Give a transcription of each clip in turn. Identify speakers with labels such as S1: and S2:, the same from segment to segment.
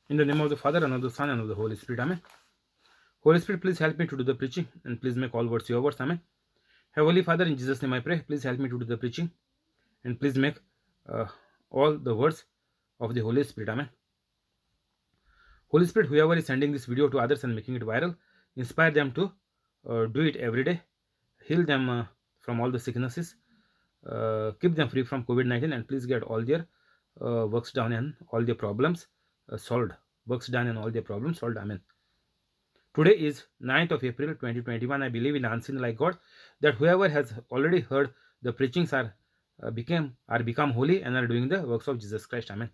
S1: In the name of the Father, and of the Son, and of the Holy Spirit. Amen. Holy Spirit, please help me to do the preaching, and please make all words your words. Amen. Heavenly Father, in Jesus' name I pray, please help me to do the preaching, and please make uh, all the words of the Holy Spirit. Amen. Holy Spirit, whoever is sending this video to others and making it viral, inspire them to do it every day, heal them from all the sicknesses, keep them free from COVID-19, and please get all their works done and all their problems solved. Works done and all their problems solved. Amen. Today is 9th of April 2021. I believe in unseen like God that whoever has already heard the preachings become holy and are doing the works of Jesus Christ. Amen.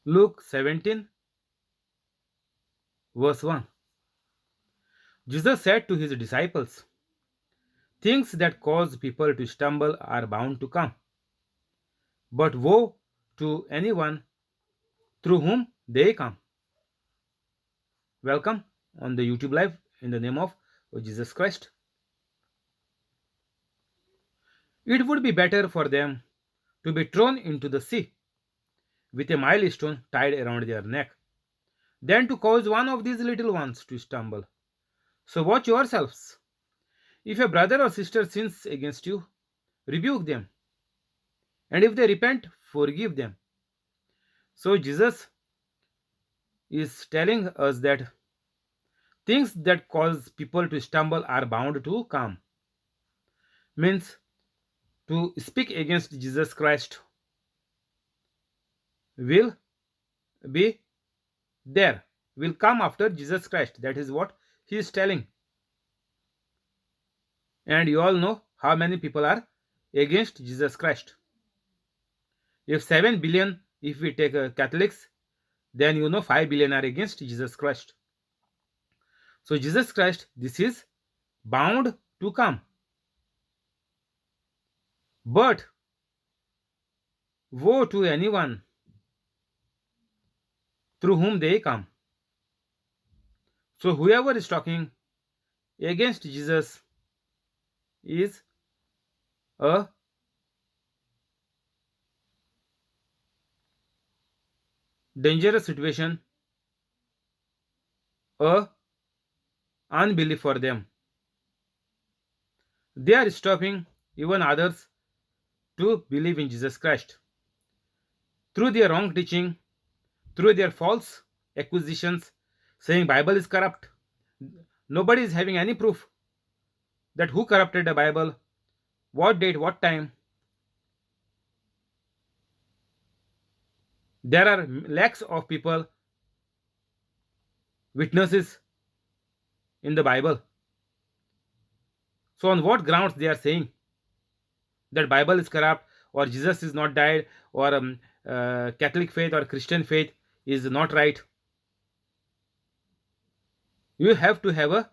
S1: Luke 17 verse 1. Jesus said to his disciples, things that cause people to stumble are bound to come, but woe to anyone through whom they come. Welcome on the YouTube live in the name of Jesus Christ. It would be better for them to be thrown into the sea with a milestone tied around their neck than to cause one of these little ones to stumble. So watch yourselves. If a brother or sister sins against you, rebuke them, and if they repent, forgive them. So Jesus is telling us that things that cause people to stumble are bound to come. Means to speak against Jesus Christ will be there, will come after Jesus Christ. That is what he is telling. And you all know how many people are against Jesus Christ. If 7 billion, if we take Catholics, then you know 5 billion are against Jesus Christ. So Jesus Christ, this is bound to come. But woe to anyone through whom they come. So whoever is talking against Jesus is a dangerous situation, a unbelief for them. They are stopping even others to believe in Jesus Christ. Through their wrong teaching, through their false accusations, saying Bible is corrupt. Nobody is having any proof that who corrupted the Bible, what date, what time. There are lakhs of people, witnesses in the Bible. So on what grounds they are saying that Bible is corrupt, or Jesus is not died, or Catholic faith or Christian faith is not right? You have to have a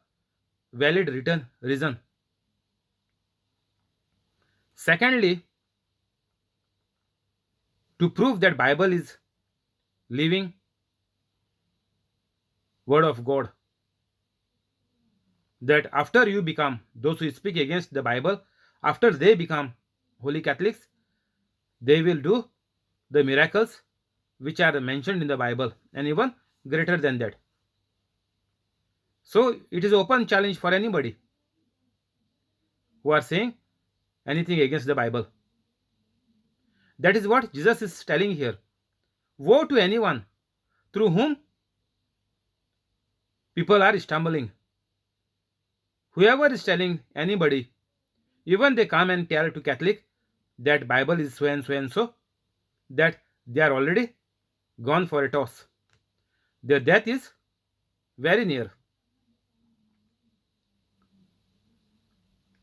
S1: valid written reason. Secondly, to prove that Bible is living word of God, that after you become those who speak against the Bible, after they become holy Catholics, they will do the miracles which are mentioned in the Bible and even greater than that. So it is open challenge for anybody who are saying anything against the Bible. That is what Jesus is telling here. Woe to anyone through whom people are stumbling. Whoever is telling anybody, even they come and tell to Catholic that Bible is so and so and so, that they are already gone for a toss. Their death is very near.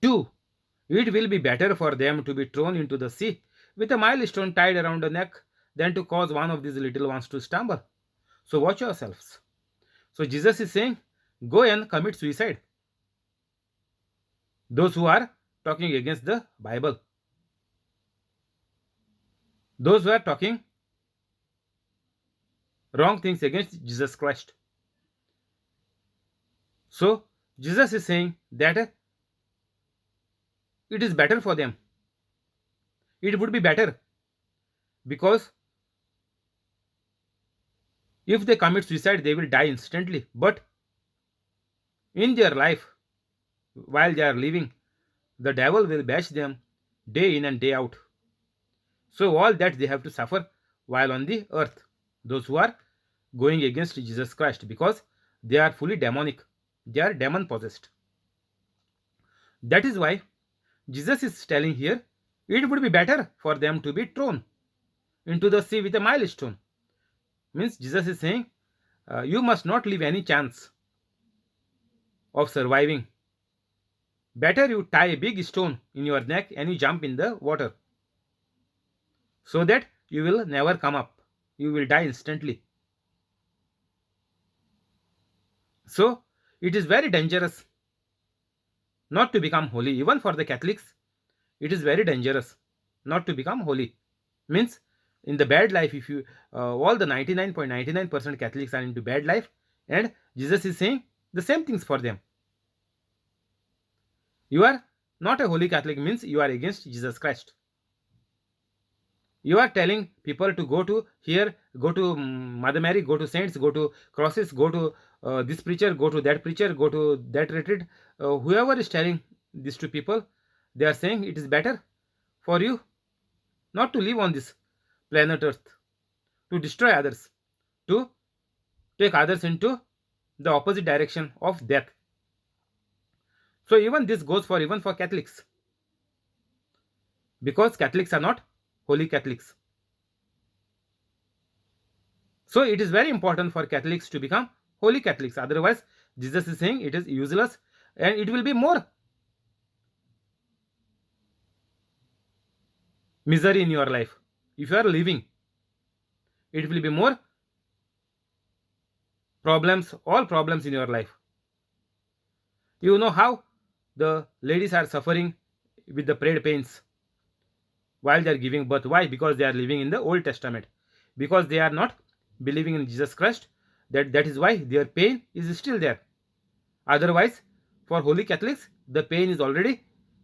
S1: 2. It will be better for them to be thrown into the sea with a milestone tied around the neck than to cause one of these little ones to stumble. So watch yourselves. So Jesus is saying, go and commit suicide. Those who are talking against the Bible, those who are talking wrong things against Jesus Christ. So Jesus is saying that it is better for them. It would be better because if they commit suicide, they will die instantly. But in their life, while they are living, the devil will bash them day in and day out. So, all that they have to suffer while on the earth, those who are going against Jesus Christ, because they are fully demonic, they are demon possessed. That is why Jesus is telling here it would be better for them to be thrown into the sea with a milestone. Means Jesus is saying you must not leave any chance of surviving. Better you tie a big stone in your neck and you jump in the water so that you will never come up. You will die instantly. So it is very dangerous not to become holy. Even for the Catholics, it is very dangerous not to become holy. Means in the bad life, if you all the 99.99% Catholics are into bad life, and Jesus is saying the same things for them. You are not a holy Catholic means you are against Jesus Christ. You are telling people to go to here, go to Mother Mary, go to saints, go to crosses, go to this preacher, go to that preacher, go to that retreat. Whoever is telling this to people, they are saying it is better for you not to live on this planet Earth, to destroy others, to take others into the opposite direction of death. So even this goes for even for Catholics, because Catholics are not holy Catholics. So it is very important for Catholics to become holy Catholics. Otherwise, Jesus is saying it is useless and it will be more misery in your life. If you are living, it will be more problems, all problems in your life. You know how the ladies are suffering with the prayed pains while they are giving birth. Why? Because they are living in the Old Testament. Because they are not believing in Jesus Christ. That is why their pain is still there. Otherwise, for holy Catholics, the pain is already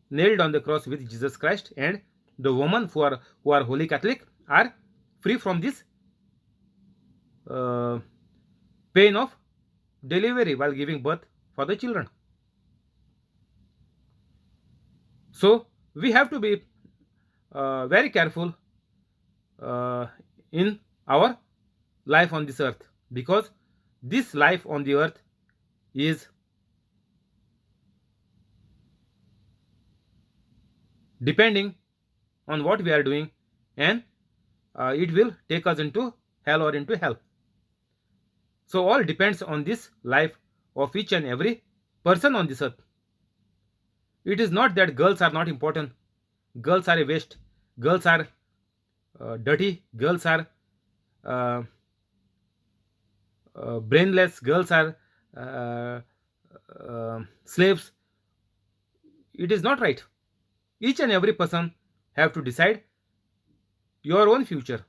S1: nailed on the cross with Jesus Christ, and the women who are holy Catholic are free from this pain of delivery while giving birth for the children. So we have to be very careful in our life on this earth, because this life on the earth is depending on what we are doing, and it will take us into hell or into hell. So all depends on this life of each and every person on this earth. It is not that girls are not important, girls are a waste, girls are dirty, girls are uh, brainless, girls are slaves. It is not right. Each and every person have to decide your own future.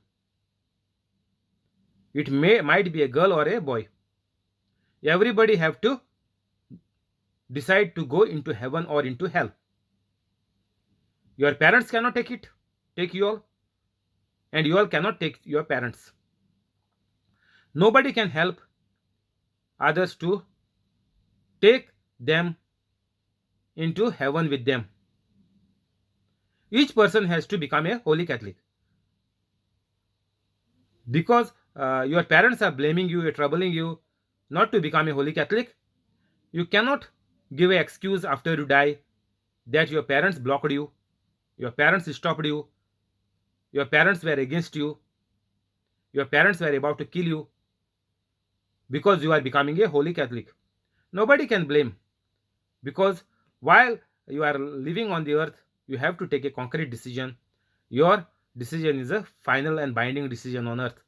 S1: It might be a girl or a boy. Everybody have to decide to go into heaven or into hell. Your parents cannot take you all, and you all cannot take your parents. Nobody can help others to take them into heaven with them. Each person has to become a holy Catholic. Because your parents are blaming you, troubling you not to become a holy Catholic, you cannot give an excuse after you die that your parents blocked you, your parents stopped you, your parents were against you, your parents were about to kill you because you are becoming a holy Catholic. Nobody can blame, because while you are living on the earth, you have to take a concrete decision. Your decision is a final and binding decision on earth,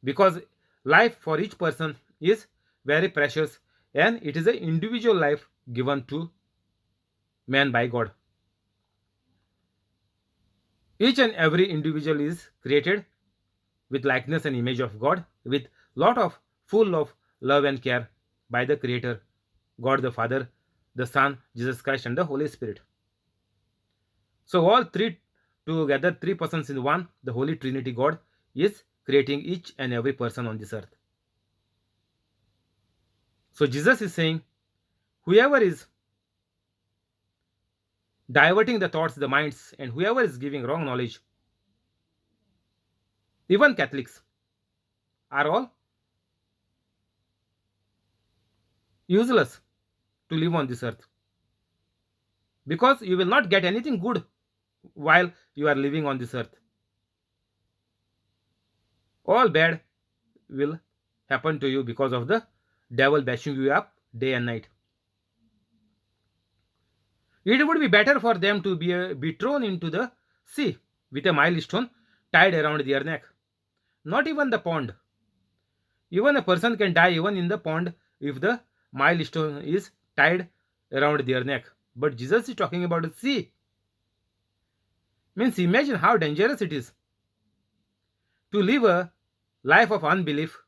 S1: because life for each person is very precious, and it is an individual life given to man by God. Each and every individual is created with likeness and image of God, with lot of full of love and care by the Creator, God the Father, the Son, Jesus Christ, and the Holy Spirit. So all three together three persons in one, the Holy Trinity God is creating each and every person on this earth. So Jesus is saying, whoever is diverting the thoughts, the minds, and whoever is giving wrong knowledge, even Catholics, are all useless to live on this earth, because you will not get anything good while you are living on this earth. All bad will happen to you because of the devil bashing you up day and night. It would be better for them to be thrown into the sea with a milestone tied around their neck. Not even the pond. Even a person can die even in the pond if the milestone is tied around their neck. But Jesus is talking about the sea. Means imagine how dangerous it is to live a life of unbelief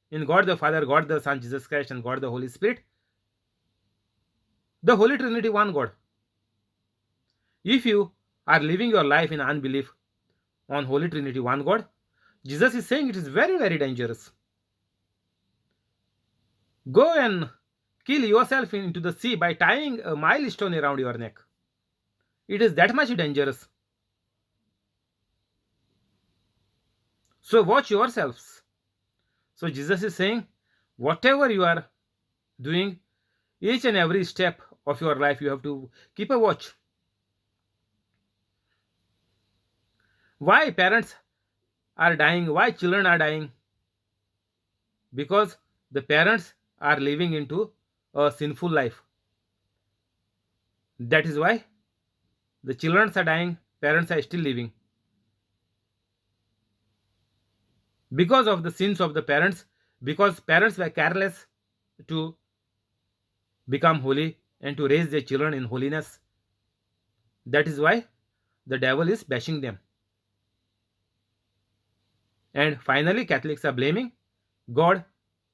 S1: in God the Father, God the Son, Jesus Christ, and God the Holy Spirit, the Holy Trinity, one God. If you are living your life in unbelief on Holy Trinity, one God, Jesus is saying it is very, very dangerous. Go and kill yourself into the sea by tying a milestone around your neck. It is that much dangerous. So watch yourselves. So Jesus is saying, whatever you are doing, each and every step of your life, you have to keep a watch. Why parents are dying? Why children are dying? Because the parents are living into a sinful life. That is why the children are dying, parents are still living. Because of the sins of the parents, because parents were careless to become holy and to raise their children in holiness. That is why the devil is bashing them. And finally, Catholics are blaming God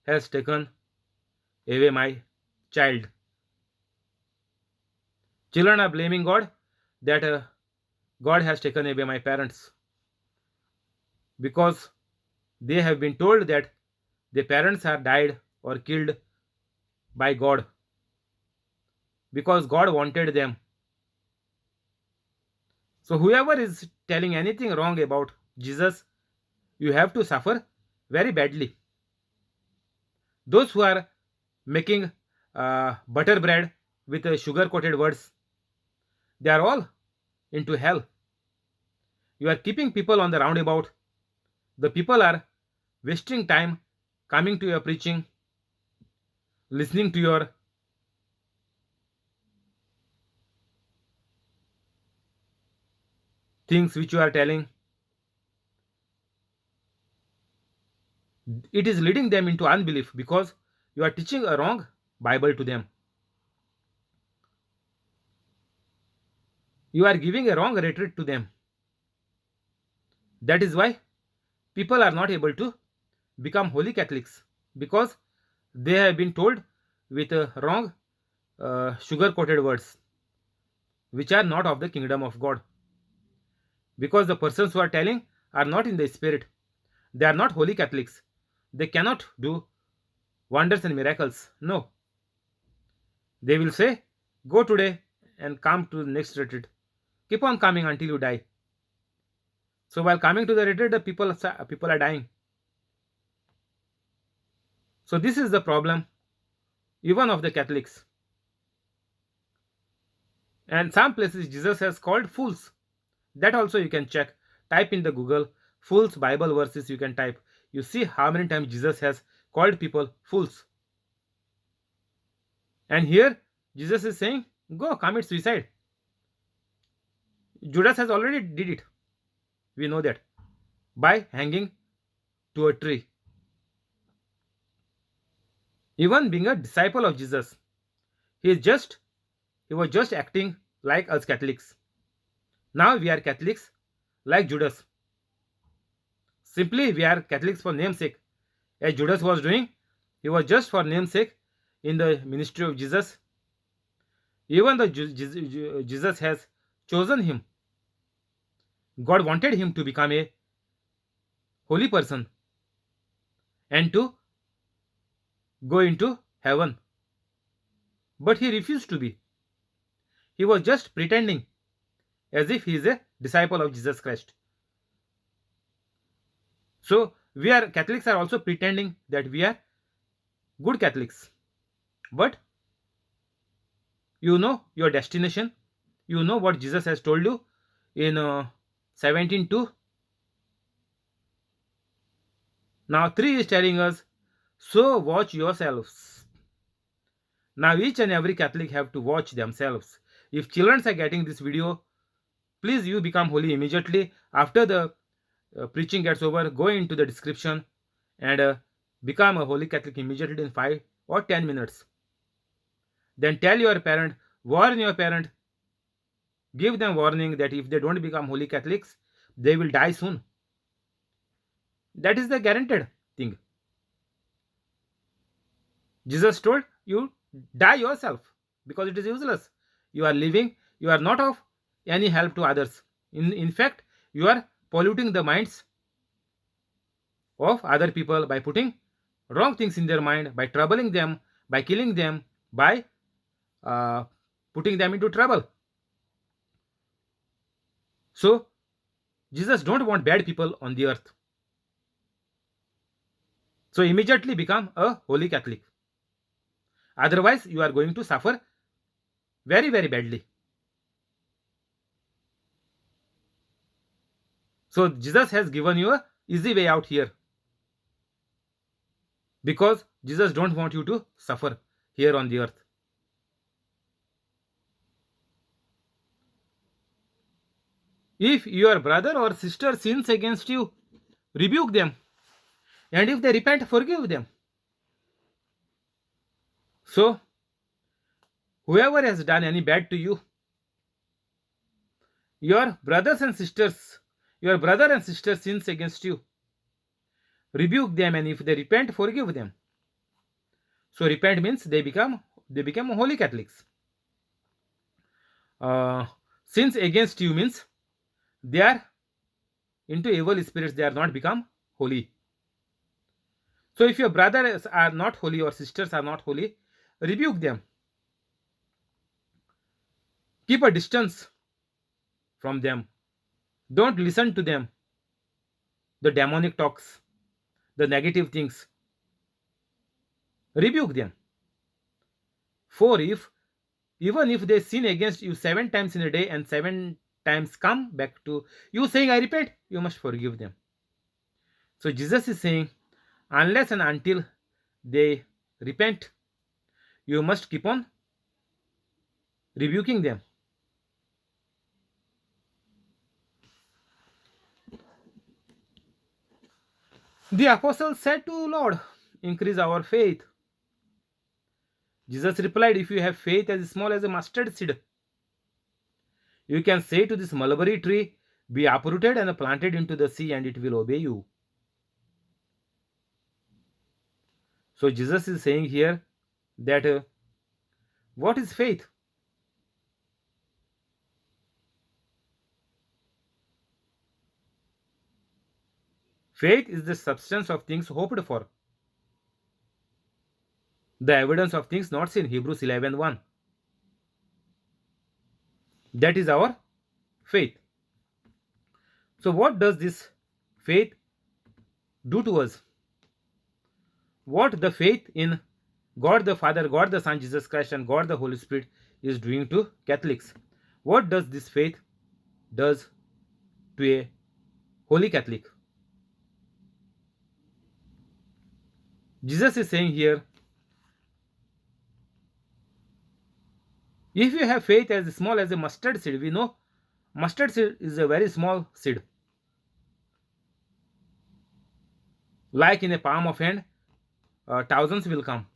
S1: has taken away my child. Children are blaming God that God has taken away my parents, because they have been told that their parents are died or killed by God because God wanted them. So whoever is telling anything wrong about Jesus, you have to suffer very badly. Those who are making butter bread with sugar coated words, they are all into hell. You are keeping people on the roundabout. The people are wasting time coming to your preaching, listening to your things which you are telling. It is leading them into unbelief because you are teaching a wrong Bible to them. You are giving a wrong retreat to them. That is why people are not able to become holy Catholics, because they have been told with wrong sugar coated words which are not of the kingdom of God. Because the persons who are telling are not in the spirit, they are not holy Catholics. They cannot do wonders and miracles. No. They will say, go today and come to the next retreat. Keep on coming until you die. So while coming to the retreat, the people are dying. So this is the problem even of the Catholics. And some places Jesus has called fools. That also you can check. Type in the Google fools Bible verses, you can type. You see how many times Jesus has called people fools. And here Jesus is saying, go commit suicide. Judas has already did it. We know that. By hanging to a tree. Even being a disciple of Jesus, he was just acting like us Catholics. Now we are Catholics like Judas. Simply we are Catholics for namesake. As Judas was doing, he was just for namesake in the ministry of Jesus. Even though Jesus has chosen him, God wanted him to become a holy person and to go into heaven, but he refused to be. He was just pretending as if he is a disciple of Jesus Christ. So we are Catholics are also pretending that we are good Catholics, but you know your destination. You know what Jesus has told you in 17:2. Now 3 is telling us, so watch yourselves. Now each and every Catholic have to watch themselves. If children are getting this video, please you become holy immediately after the preaching gets over. Go into the description and become a holy Catholic immediately in 5 or 10 minutes. Then tell your parent, warn your parent, give them warning that if they don't become holy Catholics, they will die soon. That is the guaranteed thing. Jesus told you, die yourself because it is useless. You are living, you are not of any help to others. In fact, you are polluting the minds of other people by putting wrong things in their mind, by troubling them, by killing them, by uh, putting them into trouble. So, Jesus don't want bad people on the earth. So, immediately become a holy Catholic. Otherwise, you are going to suffer very, very badly. So, Jesus has given you a easy way out here because Jesus don't want you to suffer here on the earth. If your brother or sister sins against you, rebuke them, and if they repent, forgive them. So, whoever has done any bad to you, your brother and sister sins against you, rebuke them, and if they repent, forgive them. So, repent means they become holy Catholics. Sins against you means they are into evil spirits, they are not become holy. So if your brothers are not holy or sisters are not holy, rebuke them. Keep a distance from them. Don't listen to them. The demonic talks, the negative things. Rebuke them. For even if they sin against you 7 times in a day and 7 times come back to you saying, I repent, you must forgive them. So Jesus is saying, unless and until they repent, you must keep on rebuking them. The apostles said to Lord, increase our faith. Jesus replied, if you have faith as small as a mustard seed, you can say to this mulberry tree, be uprooted and planted into the sea, and it will obey you. So Jesus is saying here that what is faith? Faith is the substance of things hoped for, the evidence of things not seen. Hebrews 11:1. That is our faith. So what does this faith do to us? What the faith in God the Father, God the Son, Jesus Christ, and God the Holy Spirit is doing to Catholics? What does this faith does to a holy Catholic? Jesus is saying here, if you have faith as small as a mustard seed, we know mustard seed is a very small seed, like in a palm of hand, thousands will come.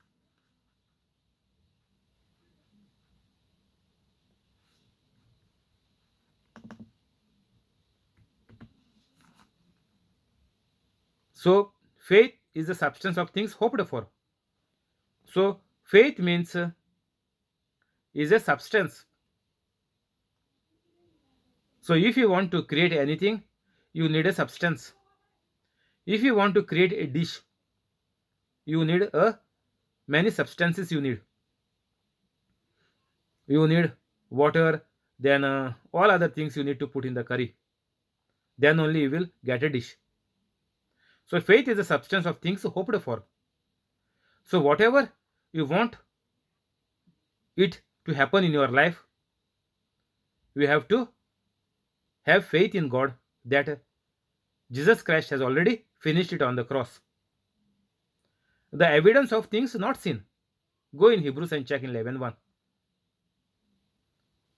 S1: So faith is the substance of things hoped for. So faith means is a substance. So if you want to create anything, you need a substance. If you want to create a dish, you need a many substances. You need water, then all other things you need to put in the curry. Then only you will get a dish. So faith is the substance of things hoped for. So whatever you want it to happen in your life, you have to have faith in God that Jesus Christ has already finished it on the cross. The evidence of things not seen. Go in Hebrews and check in 11:1.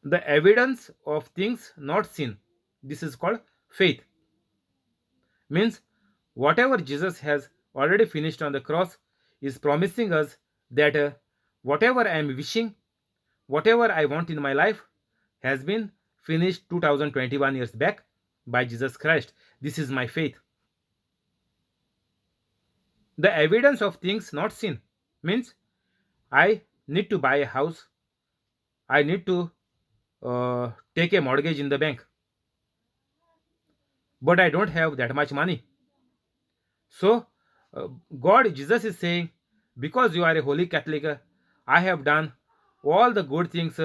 S1: The evidence of things not seen. This is called faith. Means whatever Jesus has already finished on the cross is promising us that whatever I am wishing, whatever I want in my life has been finished 2021 years back by Jesus Christ. This is my faith. The evidence of things not seen means I need to buy a house, I need to take a mortgage in the bank, but I don't have that much money. So, God, Jesus is saying, because you are a holy Catholic, I have done all the good things,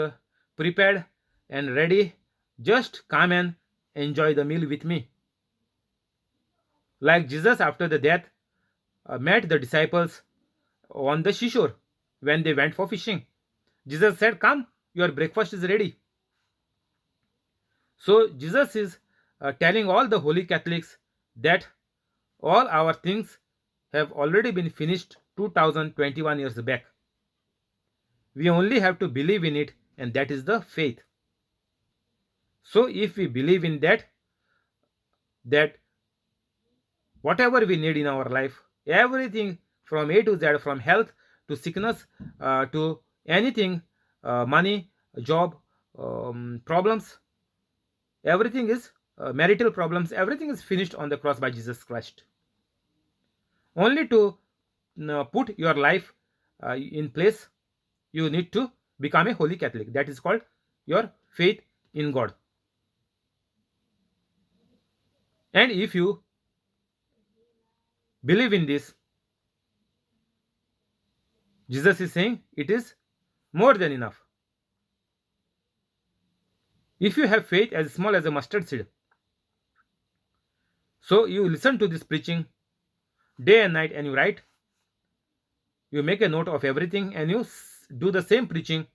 S1: prepared and ready. Just come and enjoy the meal with me. Like Jesus, after the death, met the disciples on the seashore when they went for fishing. Jesus said, come, your breakfast is ready. So, Jesus is telling all the holy Catholics that all our things have already been finished 2021 years back. We only have to believe in it, and that is the faith. So if we believe in that whatever we need in our life, everything from A to Z, from health to sickness to anything, money, job, problems, everything is marital problems, everything is finished on the cross by Jesus Christ. Only to put your life in place, you need to become a holy Catholic. That is called your faith in God. And if you believe in this, Jesus is saying it is more than enough. If you have faith as small as a mustard seed, so you listen to this preaching day and night and you write, you make a note of everything and you do the same preaching,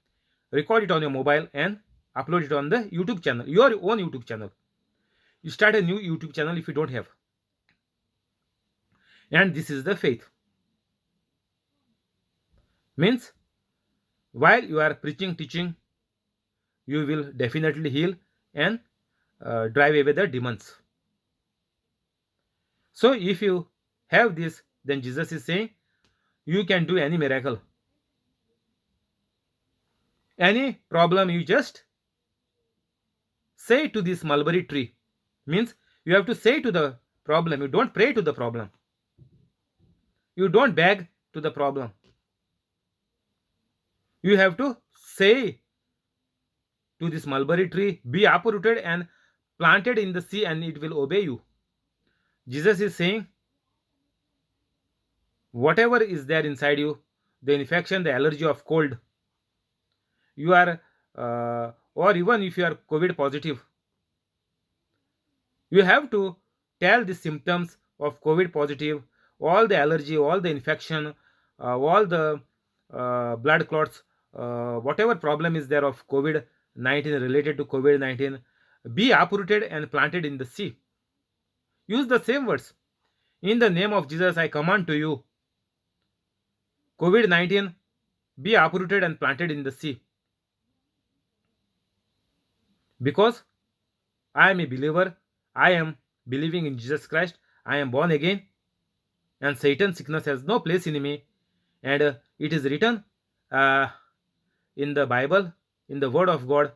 S1: record it on your mobile and upload it on the YouTube channel, your own YouTube channel. You start a new YouTube channel if you don't have. And this is the faith. Means while you are preaching, teaching, you will definitely heal and drive away the demons. So if you have this, then Jesus is saying you can do any miracle. Any problem, you just say to this mulberry tree. Means you have to say to the problem. You don't pray to the problem. You don't beg to the problem. You have to say to this mulberry tree, be uprooted and planted in the sea, and it will obey you. Jesus is saying, whatever is there inside you, the infection, the allergy of cold, you are, or even if you are COVID positive, you have to tell the symptoms of COVID positive, all the allergy, all the infection, all the blood clots, whatever problem is there of COVID-19 related to COVID-19, be uprooted and planted in the sea. Use the same words. In the name of Jesus, I command to you, COVID-19, be uprooted and planted in the sea. Because I am a believer, I am believing in Jesus Christ, I am born again, and Satan sickness has no place in me. And it is written in the Bible, in the Word of God,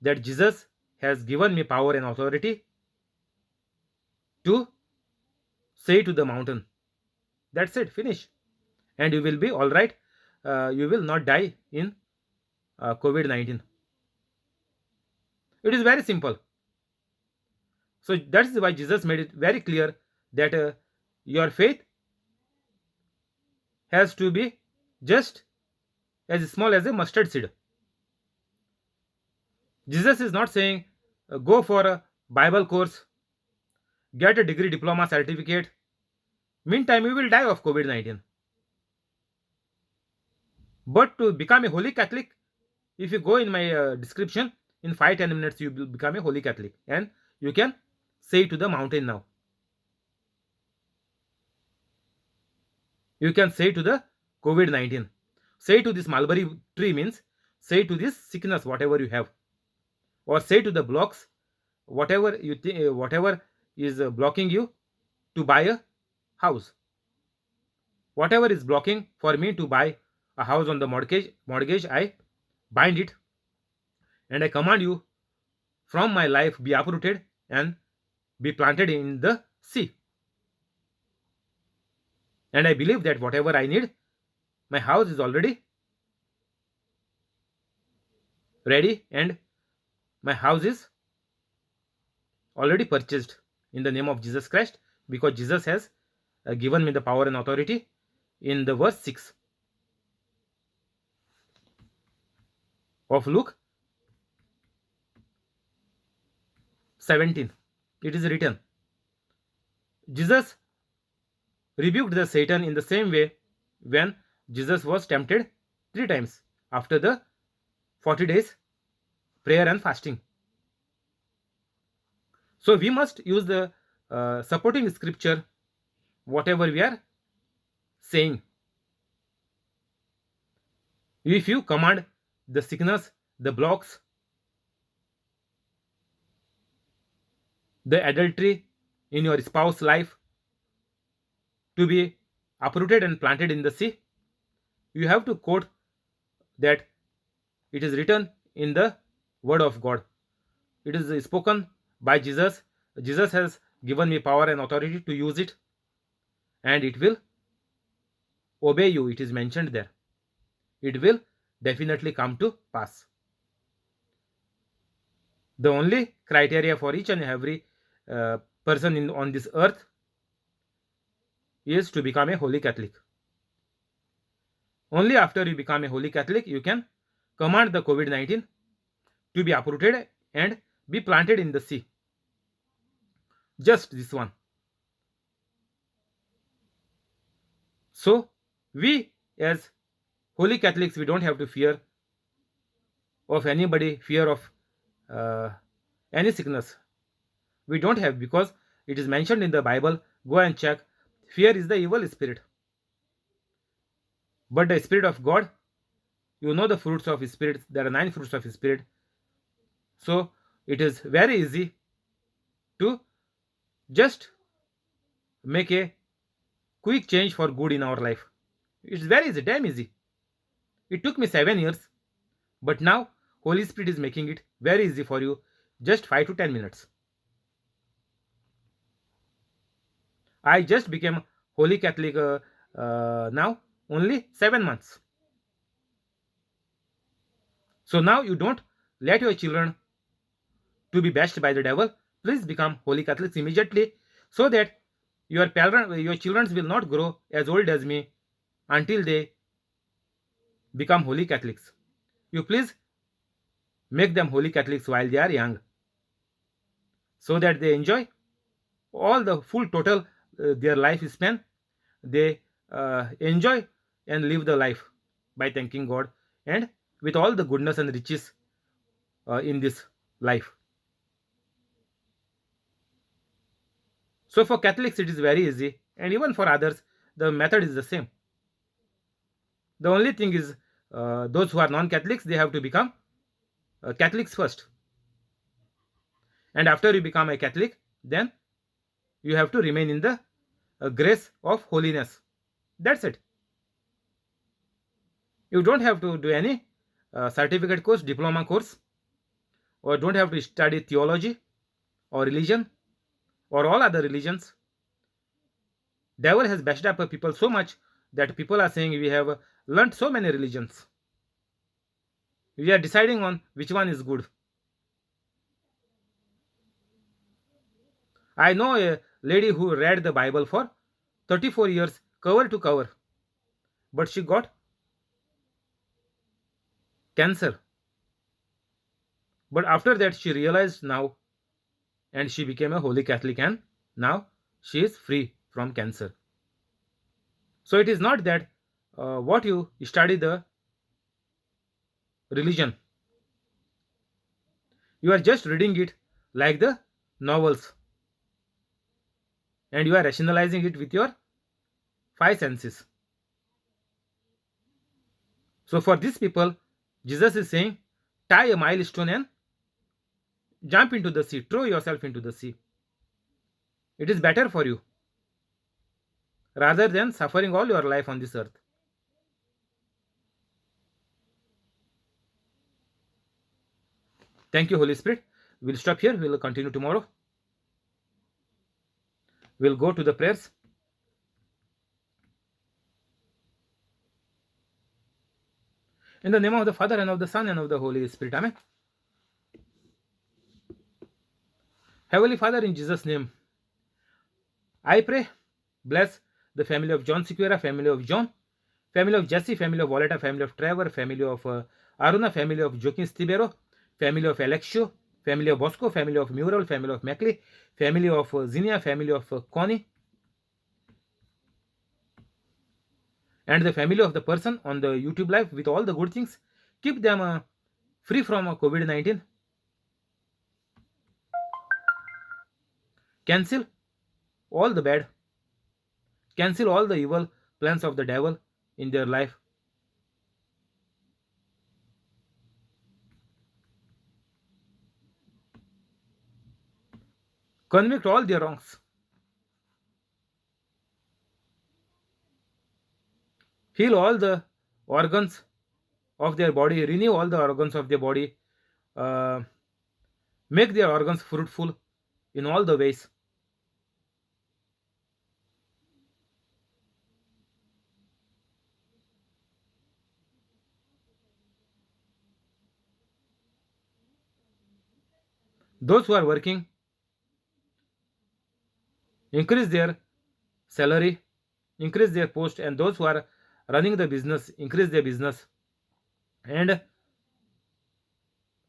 S1: that Jesus has given me power and authority to say to the mountain, that's it, finish, and you will be all right. You will not die in COVID-19. It is very simple. So that is why Jesus made it very clear that your faith has to be just as small as a mustard seed. Jesus is not saying go for a Bible course, get a degree, diploma, certificate. Meantime, you will die of COVID 19. But to become a holy Catholic, if you go in my description, in 5-10 minutes, you will become a holy Catholic. And you can say to the mountain now. You can say to the COVID 19. Say to this mulberry tree means say to this sickness, whatever you have. Or say to the blocks, whatever you think, whatever is blocking you to buy a house. Whatever is blocking for me to buy a house on the mortgage, I bind it and I command you from my life be uprooted and be planted in the sea. And I believe that whatever I need, my house is already ready and my house is already purchased in the name of Jesus Christ, because Jesus has given me the power and authority in the verse 6 of Luke 17. It is written, Jesus rebuked the Satan in the same way when Jesus was tempted 3 times after the 40 days prayer and fasting. So we must use the supporting scripture, whatever we are saying. If you command the sickness, the blocks, the adultery in your spouse's life to be uprooted and planted in the sea, you have to quote that it is written in the word of God. It is spoken by Jesus. Jesus has given me power and authority to use it, and it will obey you. It is mentioned there. It will definitely come to pass. The only criteria for each and every person on this earth is to become a holy Catholic. Only after you become a holy Catholic, you can command the COVID 19 to be uprooted and be planted in the sea. Just this one. So, we as holy Catholics, we don't have to fear of anybody, fear of any sickness. We don't have, because it is mentioned in the Bible. Go and check. Fear is the evil spirit. But the Spirit of God, you know the fruits of Spirit. There are 9 fruits of Spirit. So it is very easy to just make a quick change for good in our life. It's very easy, damn easy. It took me 7 years, but now Holy Spirit is making it very easy for you, just 5 to 10 minutes. I just became Holy Catholic now only 7 months. So now you don't let your children to be bashed by the devil. Please become Holy Catholics immediately, so that your children will not grow as old as me until they become Holy Catholics. You please make them Holy Catholics while they are young, so that they enjoy all the full total their life span. They enjoy and live the life by thanking God and with all the goodness and riches in this life. So for Catholics it is very easy, and even for others the method is the same. The only thing is those who are non-Catholics, they have to become Catholics first, and after you become a Catholic, then you have to remain in the grace of holiness. That's it. You don't have to do any certificate course, diploma course, or don't have to study theology or religion or all other religions. Devil has bashed up people so much that people are saying we have learnt so many religions. We are deciding on which one is good. I know a lady who read the Bible for 34 years, cover to cover, but she got cancer. But after that, she realized now, and she became a holy Catholic, and now she is free from cancer. So it is not that what you study the religion, you are just reading it like the novels, and you are rationalizing it with your five senses. So for these people, Jesus is saying, tie a milestone and jump into the sea, throw yourself into the sea. It is better for you rather than suffering all your life on this earth. Thank you, Holy Spirit. We'll stop here. We'll continue tomorrow. We'll go to the prayers. In the name of the Father, and of the Son, and of the Holy Spirit. Amen. Heavenly Father, in Jesus' name, I pray, bless the family of John Sequeira, family of John, family of Jesse, family of Voleta, family of Trevor, family of Aruna, family of Joaquin Stibero, family of Alexio, family of Bosco, family of Mural, family of Mackley, family of Zinnia, family of Connie, and the family of the person on the YouTube live with all the good things. Keep them free from COVID 19. Cancel all the bad, cancel all the evil plans of the devil in their life. Convict all their wrongs. Heal all the organs of their body, renew all the organs of their body, uh, make their organs fruitful in all the ways. Those who are working, increase their salary, increase their post, and those who are running the business, increase their business. And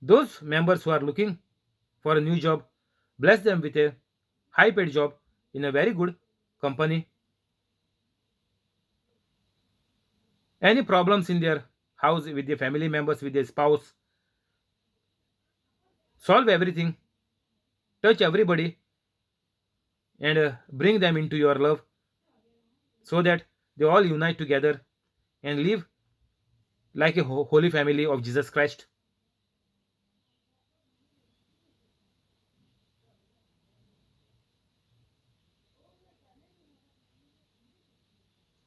S1: those members who are looking for a new job, bless them with a high paid job in a very good company. Any problems in their house with their family members, with their spouse, solve everything, touch everybody, and bring them into your love so that they all unite together and live like a holy family of Jesus Christ.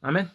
S1: Amen.